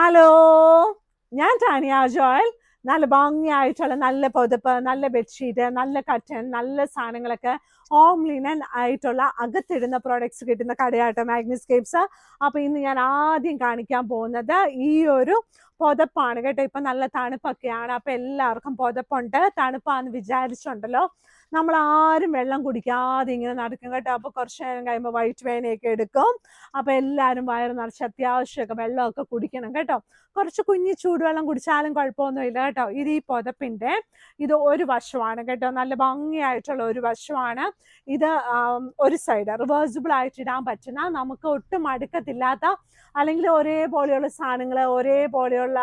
Hello, ഞാൻ Tanya Joel. നല്ല ഭംഗിയായിട്ടുള്ള നല്ല പുതപ്പ്, നല്ല ബെഡ്ഷീറ്റ്, നല്ല കട്ടൻ, നല്ല സാധനങ്ങളൊക്കെ ഹോം ലിനൻ ആയിട്ടുള്ള അകത്തിടുന്ന പ്രോഡക്ട്സ് കിട്ടുന്ന കടയാട്ടോ മാഗ്നിസ്കേപ്സ്. അപ്പൊ ഇന്ന് ഞാൻ ആദ്യം കാണിക്കാൻ പോകുന്നത് ഈ ഒരു പുതപ്പാണ് കേട്ടോ. ഇപ്പൊ നല്ല തണുപ്പൊക്കെയാണ്, അപ്പൊ എല്ലാവർക്കും പുതപ്പുണ്ട്. തണുപ്പാന്ന് വിചാരിച്ചുണ്ടല്ലോ നമ്മൾ ആരും വെള്ളം കുടിക്കാതെ ഇങ്ങനെ നടക്കും കേട്ടോ. അപ്പൊ കുറച്ച് നേരം കഴിയുമ്പോൾ വയറ്റ് വേനയൊക്കെ എടുക്കും. അപ്പൊ എല്ലാവരും വയറ് നിറച്ച് അത്യാവശ്യമൊക്കെ വെള്ളമൊക്കെ കുടിക്കണം കേട്ടോ. കുറച്ച് കുഞ്ഞി ചൂടുവെള്ളം കുടിച്ചാലും കുഴപ്പമൊന്നുമില്ല കേട്ടോ. ഇത് ഈ പുതപ്പിന്റെ ഇത് ഒരു വശമാണ് കേട്ടോ, നല്ല ഭംഗിയായിട്ടുള്ള ഒരു വശമാണ് ഇത്. ഒരു സൈഡ് റിവേഴ്സിബിൾ ആയിട്ട് ഇടാൻ പറ്റുന്ന, നമുക്ക് ഒട്ടും മടുക്കത്തില്ലാത്ത, അല്ലെങ്കിൽ ഒരേപോലെയുള്ള സാധനങ്ങൾ, ഒരേപോലെയുള്ള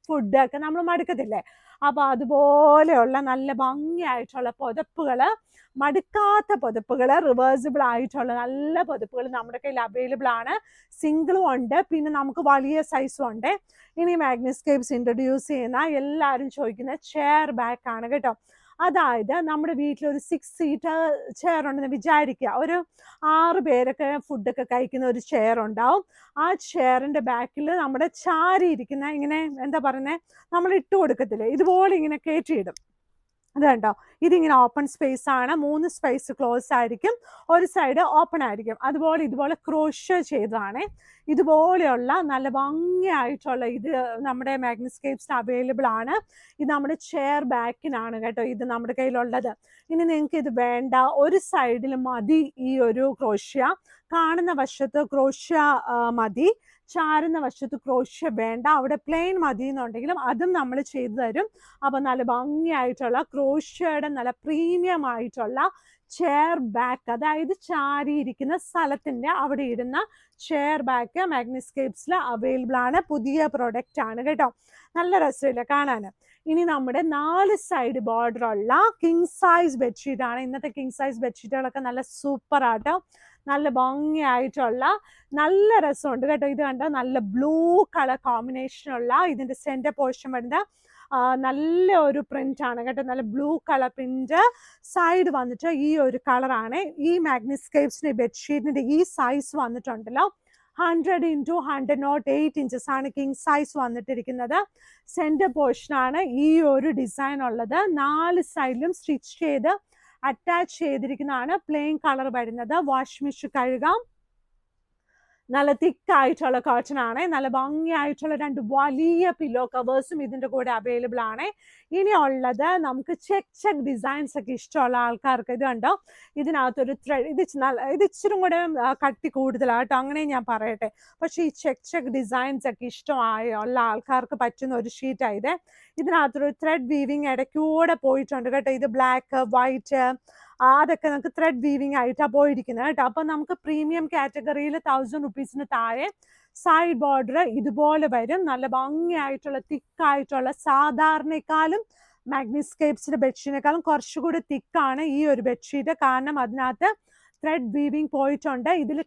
ഫുഡൊക്കെ നമ്മൾ മടുക്കത്തില്ലേ, അപ്പൊ അതുപോലെയുള്ള നല്ല ഭംഗിയായിട്ടുള്ള പുതപ്പുകള്, മടുക്കാത്ത പുതപ്പുകള്, റിവേഴ്സിബിൾ ആയിട്ടുള്ള നല്ല പുതപ്പുകൾ നമ്മുടെ കയ്യിൽ അവൈലബിൾ ആണ്. സിംഗിളും ഉണ്ട്, പിന്നെ നമുക്ക് വലിയ സൈസും ഉണ്ട്. ഇനി മാഗ്നിസ്കേപ്സ് ഇൻട്രൊഡ്യൂസ് ചെയ്യുന്ന എല്ലാവരും ചോദിക്കുന്ന ചെയർ ബാക്ക് ആണ് കേട്ടോ. അതായത് നമ്മുടെ വീട്ടിലൊരു 6 സീറ്റർ ചെയർ ഉണ്ടെന്ന് വിചാരിക്കുക. ഒരു 6 പേരൊക്കെ ഫുഡൊക്കെ കഴിക്കുന്ന ഒരു ചെയർ ഉണ്ടാവും. ആ ചെയറിന്റെ ബാക്കിൽ നമ്മുടെ ചാരി ഇരിക്കുന്ന, ഇങ്ങനെ എന്താ പറയുന്നത്, നമ്മൾ ഇട്ട് കൊടുക്കത്തില്ലേ, ഇതുപോലെ ഇങ്ങനെ കയറ്റിയിടും. അത് കണ്ടോ, ഇതിങ്ങനെ ഓപ്പൺ സ്പേസ് ആണ്. 3 സ്പേസ് ക്ലോസ് ആയിരിക്കും, ഒരു സൈഡ് ഓപ്പൺ ആയിരിക്കും. അതുപോലെ ഇതുപോലെ ക്രോഷ്യ ചെയ്തതാണ്. ഇതുപോലെയുള്ള നല്ല ഭംഗിയായിട്ടുള്ള ഇത് നമ്മുടെ മാഗ്നിസ്കേപ്സിന് അവൈലബിൾ ആണ്. ഇത് നമ്മുടെ ചെയർ ബാക്കിനാണ് കേട്ടോ ഇത് നമ്മുടെ കയ്യിലുള്ളത്. ഇനി നിങ്ങൾക്ക് ഇത് വേണ്ട, ഒരു സൈഡിൽ മതി ഈ ഒരു ക്രോഷ്യ, കാണുന്ന വശത്ത് ക്രോഷ്യ മതി, ചാരുന്ന വശത്ത് ക്രോഷ്യ വേണ്ട, അവിടെ പ്ലെയിൻ മതി എന്നുണ്ടെങ്കിലും അതും നമ്മൾ ചെയ്തു തരും. അപ്പൊ നല്ല ഭംഗിയായിട്ടുള്ള ക്രോഷ്യയുടെ നല്ല പ്രീമിയം ആയിട്ടുള്ള ചെയർ ബാക്ക്, അതായത് ചാരിയിരിക്കുന്ന സ്ഥലത്തിന്റെ അവിടെ ഇടുന്ന ചെയർ ബാക്ക് മാഗ്നിസ്കേപ്സിൽ അവൈലബിൾ ആണ്. പുതിയ പ്രൊഡക്റ്റ് ആണ് കേട്ടോ, നല്ല രസമില്ല കാണാൻ. ഇനി നമ്മുടെ 4 സൈഡ് ബോർഡർ ഉള്ള കിങ് സൈസ് ബെഡ്ഷീറ്റ് ആണ്. ഇന്നത്തെ കിങ് സൈസ് ബെഡ്ഷീറ്റുകളൊക്കെ നല്ല സൂപ്പർ ആട്ടോ, നല്ല ഭംഗിയായിട്ടുള്ള, നല്ല രസമുണ്ട് കേട്ടോ. ഇത് കണ്ടോ, നല്ല ബ്ലൂ കളർ കോമ്പിനേഷനുള്ള ഇതിന്റെ സെന്റർ പോർഷൻ വരുന്ന നല്ല ഒരു പ്രിന്റ് ആണ് കേട്ടോ, നല്ല ബ്ലൂ കളർ പ്രിന്റ്. സൈഡ് വന്നിട്ട് ഈ ഒരു കളറാണ്. ഈ മാഗ്നിസ്കേപ്സിന്റെ ബെഡ്ഷീറ്റിന്റെ ഈ സൈസ് വന്നിട്ടുണ്ടല്ലോ 100x108 ഇഞ്ചസ് ആണ് കിങ് സൈസ് വന്നിട്ടിരിക്കുന്നത്. സെന്റർ പോർഷൻ ആണ് ഈ ഒരു ഡിസൈൻ ഉള്ളത്. 4 സൈഡിലും സ്റ്റിച്ച് ചെയ്ത് അറ്റാച്ച് ചെയ്തിരിക്കുന്നതാണ്. പ്ലെയിൻ കളർ വരുന്നത്. വാഷ് മെഷീൻ കഴുകാം. നല്ല തിക്കായിട്ടുള്ള കോട്ടൺ ആണ്. നല്ല ഭംഗിയായിട്ടുള്ള 2 വലിയ പില്ലോ കവേഴ്സും ഇതിന്റെ കൂടെ അവൈലബിൾ ആണ്. ഇനി ഉള്ളത് നമുക്ക് ചെക്ക് ഡിസൈൻസ് ഒക്കെ ഇഷ്ടമുള്ള ആൾക്കാർക്ക് ഇത് കണ്ടോ, ഇതിനകത്തൊരു ത്രെഡ്, ഇത് ഇച്ചിരി കൂടെ കട്ടി കൂടുതലാട്ടോ, അങ്ങനെ ഞാൻ പറയട്ടെ. പക്ഷെ ഈ ചെക്ക് ഡിസൈൻസ് ഒക്കെ ഇഷ്ടമുള്ള ആൾക്കാർക്ക് പറ്റുന്ന ഒരു ഷീറ്റാണ് ഇത്. ഇതിനകത്തൊരു ത്രെഡ് വീവിങ് ഇടയ്ക്കൂടെ പോയിട്ടുണ്ട് കേട്ടോ. ഇത് ബ്ലാക്ക്, വൈറ്റ്, അതൊക്കെ നമുക്ക് ത്രെഡ് വീവിങ് ആയിട്ടാണ് പോയിരിക്കുന്നത് കേട്ടോ. അപ്പൊ നമുക്ക് പ്രീമിയം കാറ്റഗറിയിൽ 1000 റുപ്പീസിന് താഴെ സൈഡ് ബോർഡർ ഇതുപോലെ വരും. നല്ല ഭംഗിയായിട്ടുള്ള തിക്കായിട്ടുള്ള, സാധാരണക്കാളും മാഗ്നിസ്കേപ്സിന്റെ ബെഡ്ഷീറ്റിനേക്കാളും കുറച്ചുകൂടി തിക്കാണ് ഈ ഒരു ബെഡ്ഷീറ്റ്. കാരണം അതിനകത്ത് ത്രെഡ് വീവിങ് പോയിട്ടുണ്ട്. ഇതിൽ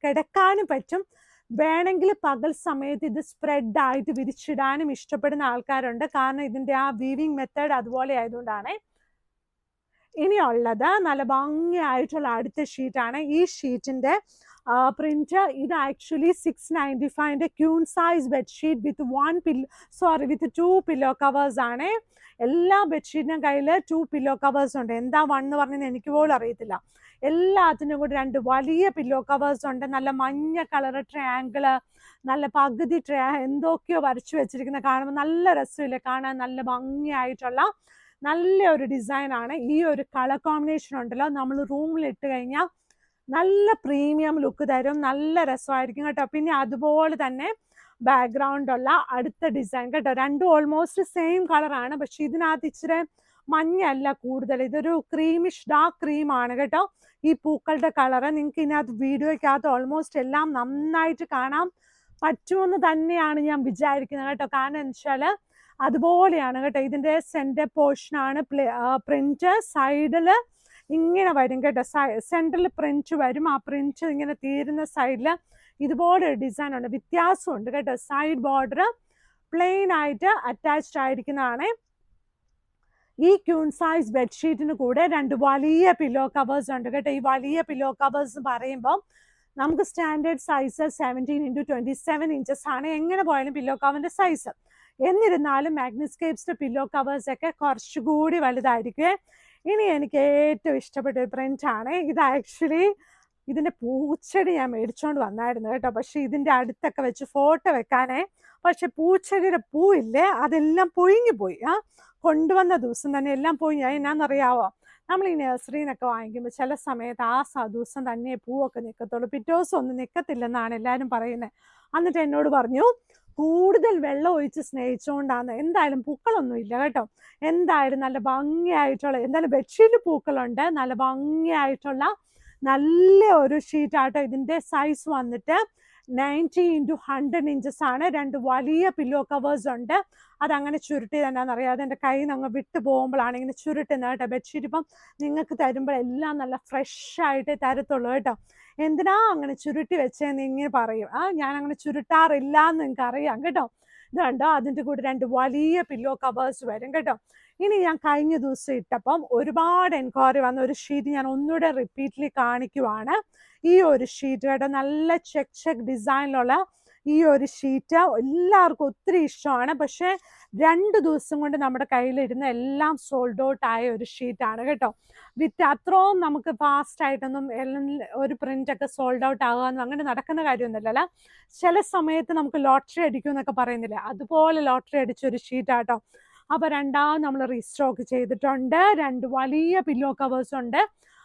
കിടക്കാനും പറ്റും. വേണമെങ്കിൽ പകൽ സമയത്ത് ഇത് സ്പ്രെഡ് ആയിട്ട് വിരിച്ചിടാനും ഇഷ്ടപ്പെടുന്ന ആൾക്കാരുണ്ട്. കാരണം ഇതിന്റെ ആ വീവിങ് മെത്തേഡ് അതുപോലെ ആയതുകൊണ്ടാണ്. ഇനിയുള്ളത് നല്ല ഭംഗിയായിട്ടുള്ള അടുത്ത ഷീറ്റാണ്. ഈ ഷീറ്റിന്റെ പ്രിന്റ് ഇത് ആക്ച്വലി 695 ക്യൂൺ സൈസ് ബെഡ്ഷീറ്റ് വിത്ത് 2 പില്ലോ കവേഴ്സ് ആണ്. എല്ലാ ബെഡ്ഷീറ്റിനും കയ്യിൽ 2 പില്ലോ കവേഴ്സ് ഉണ്ട്. എന്താ 1 എന്ന് പറഞ്ഞത് എനിക്ക് പോലും അറിയത്തില്ല. എല്ലാത്തിനും കൂടി 2 വലിയ പില്ലോ കവേഴ്സ് ഉണ്ട്. നല്ല മഞ്ഞ കളർ ട്രയാങ്കിള്, നല്ല പകുതി എന്തൊക്കെയോ വരച്ചു വെച്ചിരിക്കുന്ന കാണുമ്പോൾ നല്ല രസമില്ല കാണാൻ. നല്ല ഭംഗിയായിട്ടുള്ള നല്ലൊരു ഡിസൈൻ ആണ്. ഈ ഒരു കളർ കോമ്പിനേഷൻ ഉണ്ടല്ലോ, നമ്മൾ റൂമിൽ ഇട്ട് കഴിഞ്ഞാൽ നല്ല പ്രീമിയം ലുക്ക് തരും, നല്ല രസമായിരിക്കും കേട്ടോ. പിന്നെ അതുപോലെ തന്നെ ബാക്ക്ഗ്രൗണ്ട് ഉള്ള അടുത്ത ഡിസൈൻ കേട്ടോ, 2 ഓൾമോസ്റ്റ് സെയിം കളറാണ്. പക്ഷെ ഇതിനകത്ത് ഇച്ചിരി മഞ്ഞല്ല കൂടുതൽ, ഇതൊരു ക്രീമിഷ് ഡാർക്ക് ക്രീം ആണ് കേട്ടോ. ഈ പൂക്കളുടെ കളറ് നിങ്ങൾക്ക് ഇതിനകത്ത് വീഡിയോയ്ക്കകത്ത് ഓൾമോസ്റ്റ് എല്ലാം നന്നായിട്ട് കാണാൻ പറ്റുമെന്ന് തന്നെയാണ് ഞാൻ വിചാരിക്കുന്നത് കേട്ടോ. കാരണം എന്ന് വെച്ചാൽ അതുപോലെയാണ് കേട്ടോ. ഇതിന്റെ സെന്റർ പോർഷൻ ആണ് പ്രിന്റ്. സൈഡില് ഇങ്ങനെ വരും കേട്ടോ, സെന്ററിൽ പ്രിന്റ് വരും. ആ പ്രിന്റ് ഇങ്ങനെ തീരുന്ന സൈഡില് ഇതുപോലെ ഒരു ഡിസൈൻ ഉണ്ട്, വ്യത്യാസമുണ്ട് കേട്ടോ. സൈഡ് ബോർഡർ പ്ലെയിൻ ആയിട്ട് അറ്റാച്ച്ഡ് ആയിരിക്കുന്നതാണ്. ഈ ക്യൂൺ സൈസ് ബെഡ്ഷീറ്റിന് കൂടെ 2 വലിയ പില്ലോ കവേഴ്സ് ഉണ്ട് കേട്ടോ. ഈ വലിയ പില്ലോ കവേഴ്സ് പറയുമ്പോൾ നമുക്ക് സ്റ്റാൻഡേർഡ് സൈസ് 17x27 ഇഞ്ചസ് ആണ് എങ്ങനെ പോയാലും പില്ലോ കവറിന്റെ സൈസ്. എന്നിരുന്നാലും മാഗ്നിസ്കേപ്സിന്റെ പില്ലോ കവേഴ്സ് ഒക്കെ കുറച്ചുകൂടി വലുതായിരിക്കും. ഇനി എനിക്ക് ഏറ്റവും ഇഷ്ടപ്പെട്ട ഒരു പ്രിന്റ് ആണ് ഇത്. ആക്ച്വലി ഇതിന്റെ പൂച്ചെടി ഞാൻ മേടിച്ചോണ്ട് വന്നായിരുന്നു കേട്ടോ. പക്ഷെ ഇതിന്റെ അടുത്തൊക്കെ വെച്ച് ഫോട്ടോ വെക്കാനേ, പക്ഷെ പൂച്ചെടിയുടെ പൂവില്ലേ അതെല്ലാം പൊഴിഞ്ഞു പോയി. കൊണ്ടുവന്ന ദിവസം തന്നെ എല്ലാം പൊഴിഞ്ഞു. എന്നാന്നറിയാവോ, നമ്മൾ ഈ നഴ്സറിന്നൊക്കെ വാങ്ങിക്കുമ്പോൾ ചില സമയത്ത് ആ ദിവസം തന്നെ പൂവൊക്കെ നിൽക്കത്തുള്ളൂ, പിറ്റേ ദിവസം ഒന്നും നിൽക്കത്തില്ലെന്നാണ് എല്ലാവരും പറയുന്നത്. എന്നിട്ട് എന്നോട് പറഞ്ഞു കൂടുതൽ വെള്ളം ഒഴിച്ച് സ്നേഹിച്ചുകൊണ്ടാണ്. എന്തായാലും പൂക്കളൊന്നും ഇല്ല കേട്ടോ. എന്തായാലും നല്ല ഭംഗിയായിട്ടുള്ള, എന്തായാലും ബെഡ്ഷീറ്റ് പൂക്കളുണ്ട്. നല്ല ഭംഗിയായിട്ടുള്ള നല്ല ഒരു ഷീറ്റാട്ടോ. ഇതിന്റെ സൈസ് വന്നിട്ട് 90x100 ഇഞ്ചസ് ആണ്. 2 വലിയ പില്ലോ കവേഴ്സ് ഉണ്ട്. അതങ്ങനെ ചുരുട്ടി തന്നെയാണെന്ന് അറിയാതെ എൻ്റെ കയ്യിൽ നിന്ന് അങ്ങ് വിട്ടു പോകുമ്പോഴാണ് ഇങ്ങനെ ചുരുട്ടുന്നത് കേട്ടോ. ബെഡ്ഷീറ്റ് ഇപ്പം നിങ്ങൾക്ക് തരുമ്പോഴെല്ലാം നല്ല ഫ്രഷ് ആയിട്ടേ തരത്തുള്ളൂ കേട്ടോ. എന്തിനാ അങ്ങനെ ചുരുട്ടി വെച്ചതെന്ന് ഇങ്ങനെ പറയും. ഞാൻ അങ്ങനെ ചുരുട്ടാറില്ല എന്ന് നിങ്ങൾക്ക് അറിയാം കേട്ടോ. ഇത് കണ്ടോ, അതിൻ്റെ കൂടെ 2 വലിയ പില്ലോ കവേഴ്സ് വരും കേട്ടോ. ഇനി ഞാൻ കഴിഞ്ഞ ദിവസം ഇട്ടപ്പം ഒരുപാട് എൻക്വയറി വന്ന ഒരു ഷീറ്റ് ഞാൻ ഒന്നുകൂടെ റിപ്പീറ്റ്ലി കാണിക്കുവാണ്. ഈ ഒരു ഷീറ്റ് കേട്ടോ, നല്ല ചെക്ക് ഡിസൈനിലുള്ള ഈ ഒരു ഷീറ്റ് എല്ലാവർക്കും ഒത്തിരി ഇഷ്ടമാണ്. പക്ഷേ 2 ദിവസം കൊണ്ട് നമ്മുടെ കയ്യിലിരുന്ന് എല്ലാം സോൾഡ് ഔട്ട് ആയ ഒരു ഷീറ്റാണ് കേട്ടോ. വിത്ത് അത്രയും നമുക്ക് ഫാസ്റ്റ് ആയിട്ടൊന്നും ഒരു പ്രിന്റ് ഒക്കെ സോൾഡ് ഔട്ട് ആകാമെന്നും അങ്ങനെ നടക്കുന്ന കാര്യമൊന്നുമില്ലല്ലോ. ചില സമയത്ത് നമുക്ക് ലോട്ടറി അടിക്കും എന്നൊക്കെ പറയുന്നില്ലേ, അതുപോലെ ലോട്ടറി അടിച്ചൊരു ഷീറ്റാട്ടോ. അപ്പൊ രണ്ടാമത് നമ്മൾ റീസ്റ്റോക്ക് ചെയ്തിട്ടുണ്ട്. 2 വലിയ പില്ലോ കവേഴ്സ് ഉണ്ട്.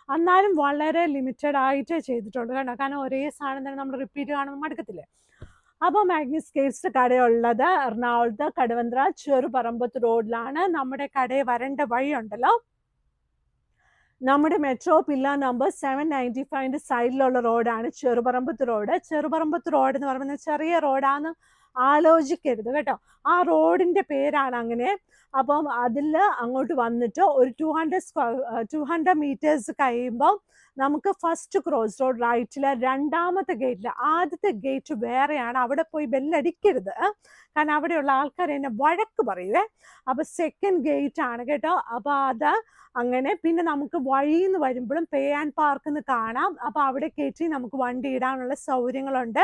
എന്നാലും വളരെ ലിമിറ്റഡ് ആയിട്ടേ ചെയ്തിട്ടുള്ളൂ കേട്ടോ. കാരണം ഒരേ സാധനം തന്നെ നമ്മൾ റിപ്പീറ്റ് കാണുമ്പോൾ മടുക്കത്തില്ലേ. അപ്പോൾ മാഗ്നിസ്കേപ്സ് കടയുള്ളത് എറണാകുളത്ത് കടവന്ത്ര ചെറുപറമ്പത്ത് റോഡിലാണ്. നമ്മുടെ കടയിൽ വരേണ്ട വഴിയുണ്ടല്ലോ, നമ്മുടെ മെട്രോ പില്ല നമ്പർ 795 സൈഡിലുള്ള റോഡാണ് ചെറുപറമ്പത്ത് റോഡ്. ചെറുപറമ്പത്ത് റോഡ് എന്ന് പറയുന്നത് ചെറിയ റോഡാന്ന് ആലോചിക്കരുത് കേട്ടോ. ആ റോഡിന്റെ പേരാണ് അങ്ങനെ. അപ്പം അതിൽ അങ്ങോട്ട് വന്നിട്ട് ഒരു 200 മീറ്റേഴ്സ് കഴിയുമ്പോൾ നമുക്ക് ഫസ്റ്റ് ക്രോസ് റോഡ് റൈറ്റില് രണ്ടാമത്തെ ഗേറ്റില്, ആദ്യത്തെ ഗേറ്റ് വേറെയാണ്. അവിടെ പോയി ബെല്ലടിക്കരുത്, കാരണം അവിടെയുള്ള ആൾക്കാർ എന്നെ വഴക്ക് പറയുവേ. അപ്പൊ സെക്കൻഡ് ഗേറ്റ് ആണ് കേട്ടോ. അപ്പൊ അത് അങ്ങനെ. പിന്നെ നമുക്ക് വഴിന്ന് വരുമ്പോഴും പേ ആൻഡ് പാർക്ക് കാണാം. അപ്പൊ അവിടെ കയറ്റി നമുക്ക് വണ്ടി ഇടാനുള്ള സൗകര്യങ്ങളുണ്ട്.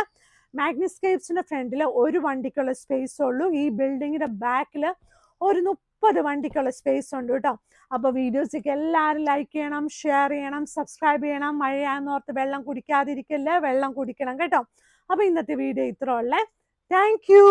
മാഗ്നിസ്കേപ്സിന്റെ ഫ്രണ്ടിൽ ഒരു വണ്ടിക്കുള്ള സ്പേസ് ഉള്ളൂ. ഈ ബിൽഡിങ്ങിന്റെ ബാക്കിൽ ഒരു 30 വണ്ടിക്കുള്ള സ്പേസ് ഉണ്ട് കേട്ടോ. അപ്പൊ വീഡിയോസൊക്കെ എല്ലാവരും ലൈക്ക് ചെയ്യണം, ഷെയർ ചെയ്യണം, സബ്സ്ക്രൈബ് ചെയ്യണം. മഴയാന്നോർത്ത് വെള്ളം കുടിക്കാതിരിക്കല്ലേ, വെള്ളം കുടിക്കണം കേട്ടോ. അപ്പൊ ഇന്നത്തെ വീഡിയോ ഇത്ര ഉള്ളേ. Thank you.